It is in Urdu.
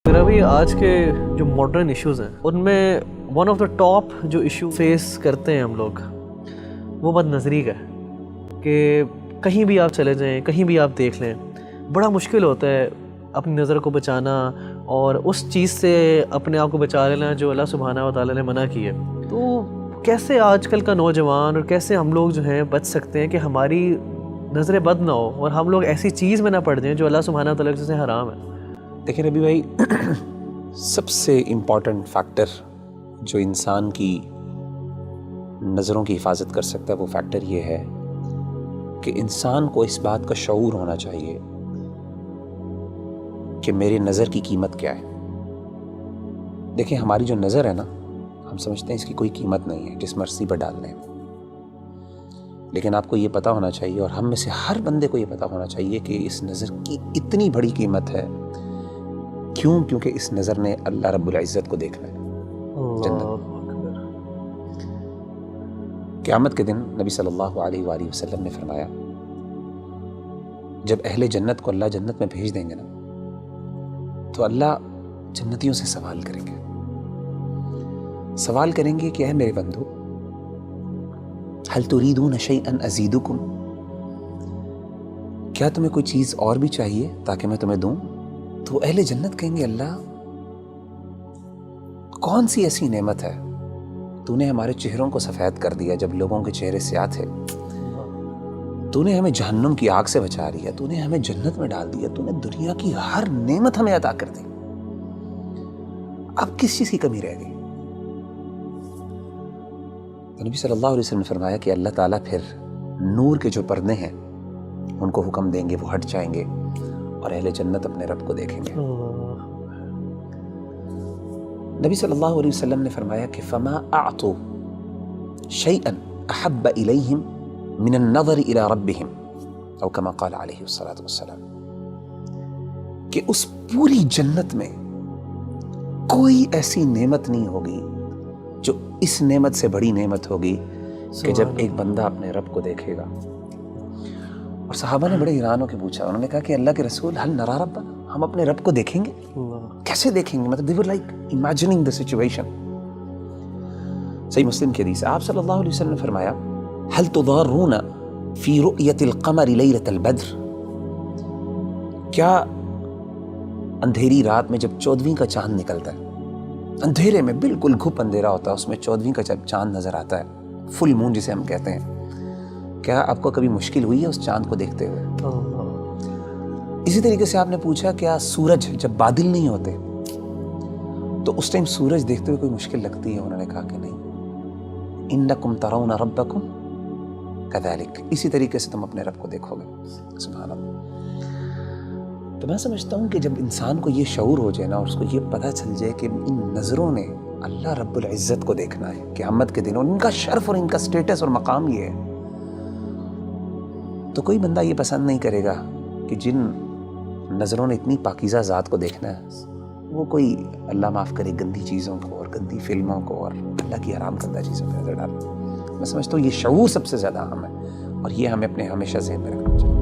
میرا بھی آج کے جو ماڈرن ایشوز ہیں ان میں ون آف دا ٹاپ جو ایشو فیس کرتے ہیں ہم لوگ وہ بد نظری کا ہے کہ کہیں بھی آپ چلے جائیں، کہیں بھی آپ دیکھ لیں، بڑا مشکل ہوتا ہے اپنی نظر کو بچانا اور اس چیز سے اپنے آپ کو بچا لینا جو اللہ سبحانہ و تعالیٰ نے منع کی ہے۔ تو کیسے آج کل کا نوجوان اور کیسے ہم لوگ جو ہیں بچ سکتے ہیں کہ ہماری نظریں بد نہ ہو اور ہم لوگ ایسی چیز میں نہ پڑ جائیں جو اللہ سبحانہ و تعالیٰ سے حرام ہے؟ دیکھیں ربی بھائی، سب سے امپورٹنٹ فیکٹر جو انسان کی نظروں کی حفاظت کر سکتا ہے وہ فیکٹر یہ ہے کہ انسان کو اس بات کا شعور ہونا چاہیے کہ میری نظر کی قیمت کیا ہے۔ دیکھیں ہماری جو نظر ہے نا، ہم سمجھتے ہیں اس کی کوئی قیمت نہیں ہے، جس مرضی پر ڈال لیں، لیکن آپ کو یہ پتہ ہونا چاہیے اور ہم میں سے ہر بندے کو یہ پتہ ہونا چاہیے کہ اس نظر کی اتنی بڑی قیمت ہے۔ کیونکہ اس نظر نے اللہ رب العزت کو دیکھنا ہے جنت۔ قیامت کے دن نبی صلی اللہ علیہ وآلہ وسلم نے فرمایا جب اہل جنت کو اللہ جنت میں بھیج دیں گے نا تو اللہ جنتیوں سے سوال کریں گے کہ اے میرے بندو هل تريدون شيئا ازيدكم، کیا تمہیں کوئی چیز اور بھی چاہیے تاکہ میں تمہیں دوں؟ تو اہل جنت کہیں گے اللہ کون سی ایسی نعمت ہے، تو نے ہمارے چہروں کو سفید کر دیا جب لوگوں کے چہرے سیاہ تھے، تو نے ہمیں جہنم کی آگ سے بچا لیا، تو نے ہمیں جنت میں ڈال دیا، تو نے دنیا کی ہر نعمت ہمیں عطا کر دی، اب کس چیز کی کمی رہ گئی؟ تو نبی صلی اللہ علیہ وسلم نے فرمایا کہ اللہ تعالیٰ پھر نور کے جو پردے ہیں ان کو حکم دیں گے، وہ ہٹ جائیں گے اور اہل جنت اپنے رب کو دیکھیں گے۔ نبی صلی اللہ علیہ وسلم نے فرمایا کہ فما اعطوا شيئا احب الیہم من النظر الى ربهم، او کما قال علیہ الصلاۃ والسلام، کہ اس پوری جنت میں کوئی ایسی نعمت نہیں ہوگی جو اس نعمت سے بڑی نعمت ہوگی کہ جب ایک بندہ اپنے رب کو دیکھے گا۔ اور صحابہ نے بڑے حیران ہو کے پوچھا، انہوں نے کہا کہ اللہ کے رسول هل نرى ربنا، ہم اپنے رب کو دیکھیں گے؟ کیسے دیکھیں گے؟ مطلب they were like imagining the situation۔ صحیح مسلم کی حدیث ہے، آپ صلی اللہ علیہ وسلم نے فرمایا هل تضارون في رؤية القمر ليلة البدر، کیا اندھیری رات میں جب 14ویں کا چاند نکلتا ہے، اندھیرے میں بالکل گھپ اندھیرا ہوتا ہے، اس میں 14ویں کا جب چاند نظر آتا ہے، فل مون جسے ہم کہتے ہیں، کیا آپ کو کبھی مشکل ہوئی ہے اس چاند کو دیکھتے ہوئے؟ اسی طریقے سے آپ نے پوچھا کیا سورج جب بادل نہیں ہوتے تو اس ٹائم سورج دیکھتے ہوئے کوئی مشکل لگتی ہے؟ انہوں نے کہا کہ نہیں، انکم ترون ربکم کذالک، اسی طریقے سے تم اپنے رب کو دیکھو گے۔ سبحان اللہ۔ تو میں سمجھتا ہوں کہ جب انسان کو یہ شعور ہو جائے نا اور اس کو یہ پتہ چل جائے کہ ان نظروں نے اللہ رب العزت کو دیکھنا ہے قیامت کے دن، اور ان کا شرف اور ان کا سٹیٹس اور مقام یہ ہے، تو کوئی بندہ یہ پسند نہیں کرے گا کہ جن نظروں نے اتنی پاکیزہ ذات کو دیکھنا ہے وہ کوئی اللہ معاف کرے گندی چیزوں کو اور گندی فلموں کو اور اللہ کی حرام کردہ چیزوں پہ نظر ڈالے۔ میں سمجھتا ہوں یہ شعور سب سے زیادہ اہم ہے اور یہ ہمیں اپنے ہمیشہ ذہن میں رکھنا چاہیے۔